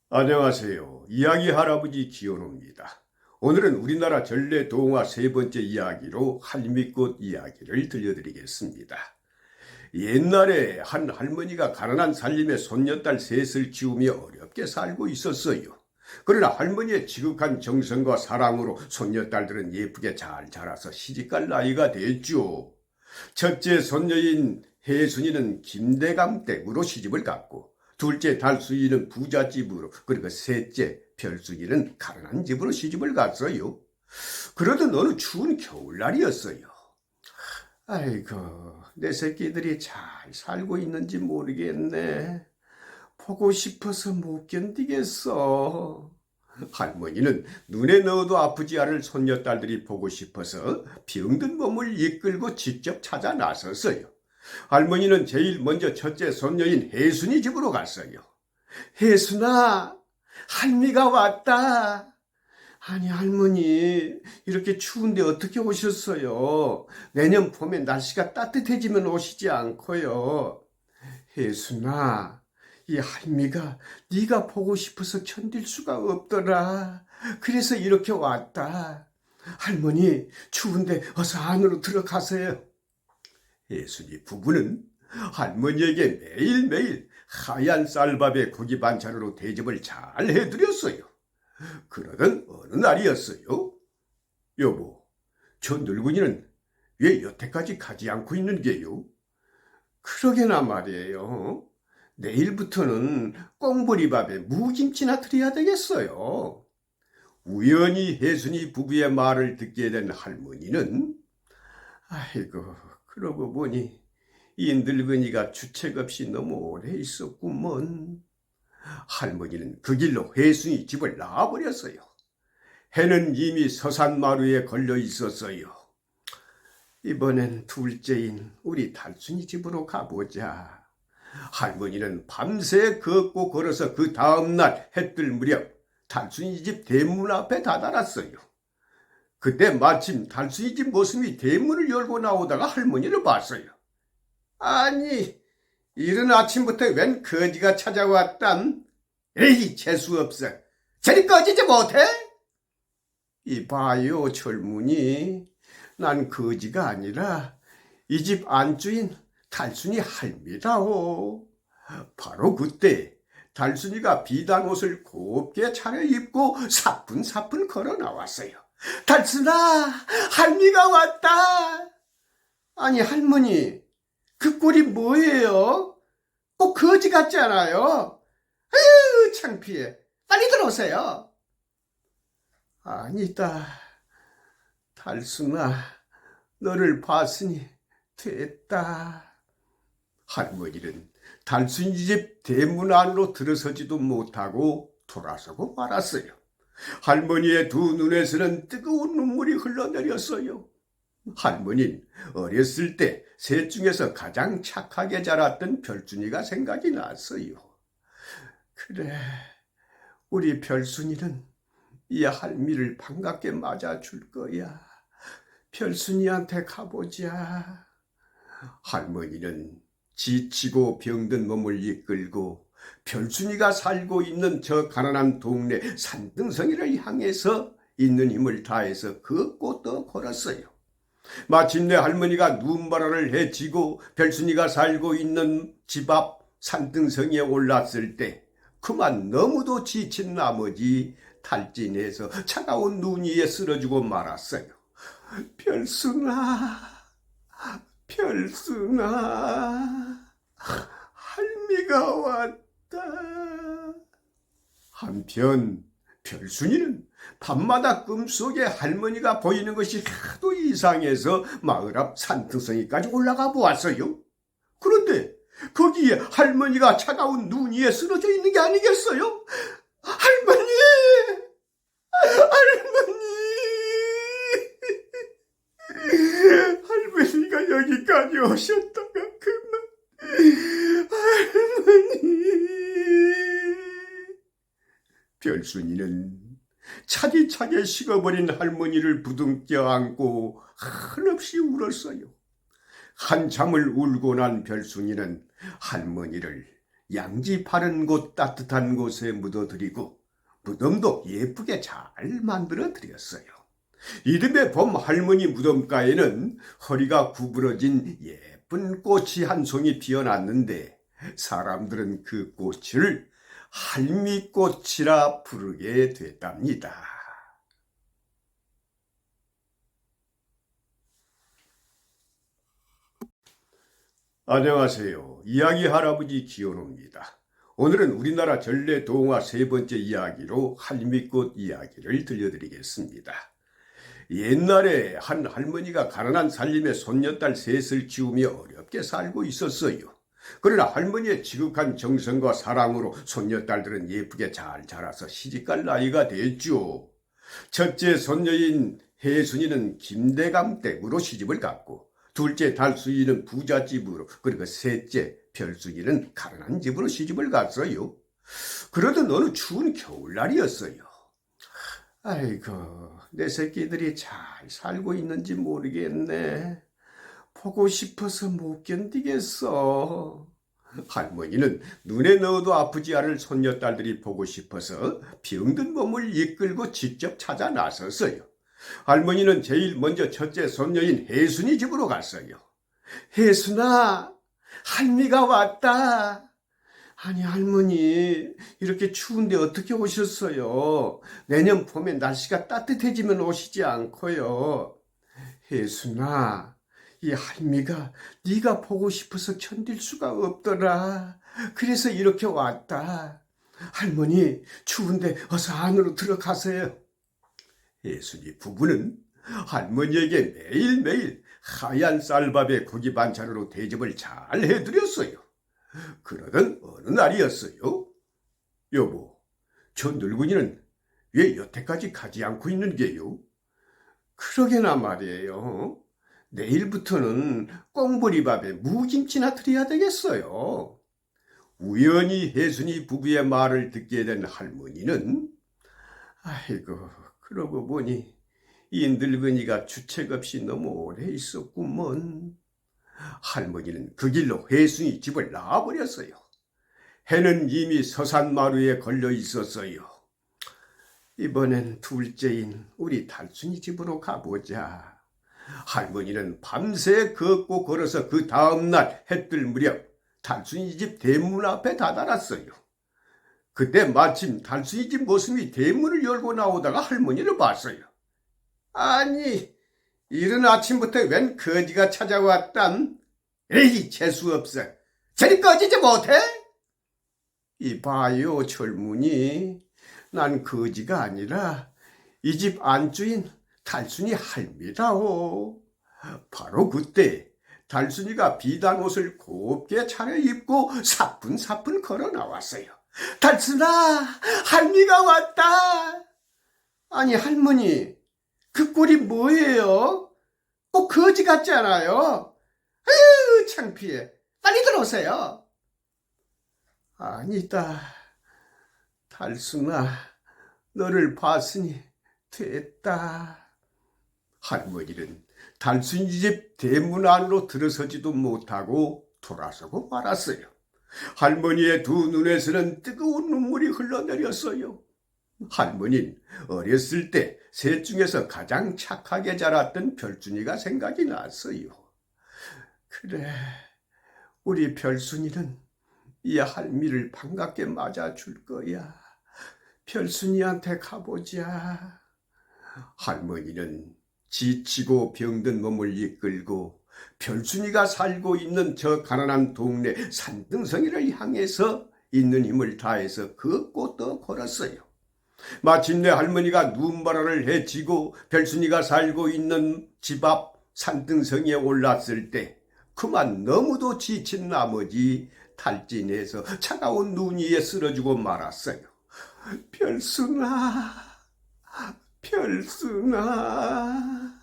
안녕하세요. 이야기 할아버지 기원호입니다. 오늘은 우리나라 전래 동화 세 번째 이야기로 할미꽃 이야기를 들려드리겠습니다. 옛날에 한 할머니가 가난한 살림에 손녀딸 셋을 키우며 어렵게 살고 있었어요. 그러나 할머니의 지극한 정성과 사랑으로 손녀딸들은 예쁘게 잘 자라서 시집갈 나이가 됐죠. 첫째 손녀인 혜순이는 김대감 댁으로 시집을 갔고, 둘째 달순이는 부잣집으로, 그리고 셋째 별순이는 가난한 집으로 시집을 갔어요. 그러던 어느 추운 겨울날이었어요. 아이고, 내 새끼들이 잘 살고 있는지 모르겠네. 보고 싶어서 못 견디겠어. 할머니는 눈에 넣어도 아프지 않을 손녀딸들이 보고 싶어서 병든 몸을 이끌고 직접 찾아 나섰어요. 할머니는 제일 먼저 첫째 손녀인 혜순이 집으로 갔어요. 혜순아, 할미가 왔다. 아니 할머니, 이렇게 추운데 어떻게 오셨어요? 내년 봄에 날씨가 따뜻해지면 오시지 않고요. 혜순아, 이 할미가 네가 보고 싶어서 견딜 수가 없더라. 그래서 이렇게 왔다. 할머니, 추운데 어서 안으로 들어가세요. 혜순이 부부는 할머니에게 매일매일 하얀 쌀밥에 고기 반찬으로 대접을 잘 해드렸어요. 그러던 어느 날이었어요. 여보, 저 늙은이는 왜 여태까지 가지 않고 있는 게요? 그러게나 말이에요. 내일부터는 꽁보리밥에 무김치나 드려야 되겠어요. 우연히 혜순이 부부의 말을 듣게 된 할머니는 아이고, 그러고 보니 이 늙은이가 주책 없이 너무 오래 있었구먼. 할머니는 그 길로 혜순이 집을 나와버렸어요. 해는 이미 서산마루에 걸려 있었어요. 이번엔 둘째인 우리 달순이 집으로 가보자. 할머니는 밤새 걷고 걸어서 그 다음날 해 뜰 무렵 달순이 집 대문 앞에 다다랐어요. 그때 마침 달순이 집 모습이 대문을 열고 나오다가 할머니를 봤어요. 아니, 이른 아침부터 웬 거지가 찾아왔담? 에이, 재수없어. 저리 꺼지지 못해? 이봐요, 젊은이. 난 거지가 아니라 이 집 안주인 달순이 할미라오. 바로 그때 달순이가 비단 옷을 곱게 차려입고 사뿐사뿐 걸어 나왔어요. 달순아, 할미가 왔다. 아니 할머니, 그 꼴이 뭐예요? 꼭 거지 같지 않아요? 아유, 창피해. 빨리 들어오세요. 아니다. 달순아, 너를 봤으니 됐다. 할머니는 달순이 집 대문 안으로 들어서지도 못하고 돌아서고 말았어요. 할머니의 두 눈에서는 뜨거운 눈물이 흘러내렸어요. 할머니는 어렸을 때 셋 중에서 가장 착하게 자랐던 별순이가 생각이 났어요. 그래, 우리 별순이는 이 할미를 반갑게 맞아줄 거야. 별순이한테 가보자. 할머니는 지치고 병든 몸을 이끌고 별순이가 살고 있는 저 가난한 동네 산등성이를 향해서 있는 힘을 다해서 걷고 또 걸었어요. 마침내 할머니가 눈바라를 헤치고 별순이가 살고 있는 집 앞 산등성이에 올랐을 때 그만 너무도 지친 나머지 탈진해서 차가운 눈 위에 쓰러지고 말았어요. 별순아, 별순아, 할미가 왔다. 한편 별순이는 밤마다 꿈속에 할머니가 보이는 것이 하도 이상해서 마을 앞 산등성이까지 올라가 보았어요. 그런데 거기에 할머니가 차가운 눈 위에 쓰러져 있는 게 아니겠어요? 할머니! 할머니! 할머니가 여기까지 오셨다가 그만. 할머니! 별순이는 차디차게 식어버린 할머니를 부둥켜 안고 한없이 울었어요. 한참을 울고 난 별순이는 할머니를 양지 파는 곳 따뜻한 곳에 묻어드리고 무덤도 예쁘게 잘 만들어 드렸어요. 이듬해 봄 할머니 무덤가에는 허리가 구부러진 예쁜 꽃이 한 송이 피어났는데 사람들은 그 꽃을 할미꽃이라 부르게 됐답니다. 안녕하세요. 이야기 할아버지 기원호입니다. 오늘은 우리나라 전래 동화 세 번째 이야기로 할미꽃 이야기를 들려드리겠습니다. 옛날에 한 할머니가 가난한 살림에 손녀딸 셋을 키우며 어렵게 살고 있었어요. 그러나 할머니의 지극한 정성과 사랑으로 손녀딸들은 예쁘게 잘 자라서 시집갈 나이가 됐죠. 첫째 손녀인 혜순이는 김대감 댁으로 시집을 갔고 둘째 달순이는 부잣집으로 그리고 셋째 별순이는 가난한 집으로 시집을 갔어요. 그러던 어느 추운 겨울날이었어요. 아이고, 내 새끼들이 잘 살고 있는지 모르겠네. 보고 싶어서 못 견디겠어. 할머니는 눈에 넣어도 아프지 않을 손녀딸들이 보고 싶어서 병든 몸을 이끌고 직접 찾아 나섰어요. 할머니는 제일 먼저 첫째 손녀인 혜순이 집으로 갔어요. 혜순아, 할미가 왔다. 아니 할머니, 이렇게 추운데 어떻게 오셨어요? 내년 봄에 날씨가 따뜻해지면 오시지 않고요. 혜순아, 이 할미가 네가 보고 싶어서 견딜 수가 없더라. 그래서 이렇게 왔다. 할머니, 추운데 어서 안으로 들어가세요. 혜순이 부부는 할머니에게 매일매일 하얀 쌀밥에 고기 반찬으로 대접을 잘 해드렸어요. 그러던 어느 날이었어요. 여보, 저 늙은이는 왜 여태까지 가지 않고 있는 게요? 그러게나 말이에요. 내일부터는 꽁보리밥에 무김치나 드려야 되겠어요. 우연히 혜순이 부부의 말을 듣게 된 할머니는 아이고, 그러고 보니 이 늙은이가 주책 없이 너무 오래 있었구먼. 할머니는 그 길로 혜순이 집을 나와버렸어요. 해는 이미 서산마루에 걸려 있었어요. 이번엔 둘째인 우리 달순이 집으로 가보자. 할머니는 밤새 걷고 걸어서 그 다음날 해 뜰 무렵 달순이 집 대문 앞에 다다랐어요. 그때 마침 달순이 집 모습이 대문을 열고 나오다가 할머니를 봤어요. 아니, 이른 아침부터 웬 거지가 찾아왔담? 에이, 재수없어. 저리 꺼지지 못해? 이봐요, 젊은이. 난 거지가 아니라 이 집 안주인 달순이 할미라오. 바로 그때 달순이가 비단 옷을 곱게 차려입고 사뿐사뿐 걸어 나왔어요. 달순아, 할미가 왔다. 아니 할머니, 그 꼴이 뭐예요? 꼭 거지 같지 않아요? 아유, 창피해. 빨리 들어오세요. 아니다. 달순아, 너를 봤으니 됐다. 할머니는 달순이 집 대문 안으로 들어서지도 못하고 돌아서고 말았어요. 할머니의 두 눈에서는 뜨거운 눈물이 흘러내렸어요. 할머니는 어렸을 때 셋 중에서 가장 착하게 자랐던 별순이가 생각이 났어요. 그래, 우리 별순이는 이 할미를 반갑게 맞아줄 거야. 별순이한테 가보자. 할머니는 지치고 병든 몸을 이끌고 별순이가 살고 있는 저 가난한 동네 산등성이를 향해서 있는 힘을 다해서 걷고 또 걸었어요. 마침내 할머니가 눈바라를 헤치고 별순이가 살고 있는 집 앞 산등성이에 올랐을 때 그만 너무도 지친 나머지 탈진해서 차가운 눈 위에 쓰러지고 말았어요. 별순아, 별순아,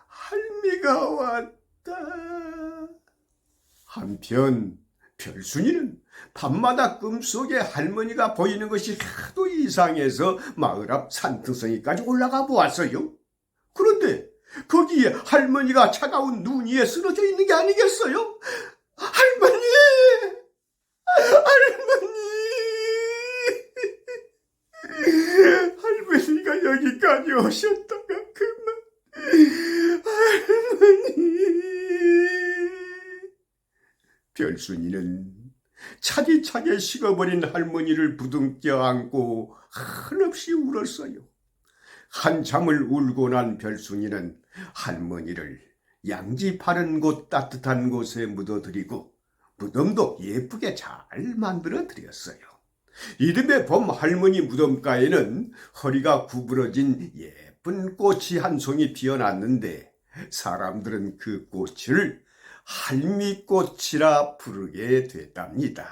할미가 왔다. 한편 별순이는 밤마다 꿈속에 할머니가 보이는 것이 하도 이상해서 마을 앞 산등성이까지 올라가 보았어요. 그런데 거기에 할머니가 차가운 눈 위에 쓰러져 있는 게 아니겠어요? 할머니! 할머니! 할머니가 여기까지 오셨다가 그만. 할머니! 별순이는 차디차게 식어버린 할머니를 부둥켜 안고 한없이 울었어요. 한참을 울고 난 별순이는 할머니를 양지 바른 곳 따뜻한 곳에 묻어드리고 무덤도 예쁘게 잘 만들어 드렸어요. 이듬해 봄 할머니 무덤가에는 허리가 구부러진 예쁜 꽃이 한 송이 피어났는데 사람들은 그 꽃을 할미꽃이라 부르게 됐답니다.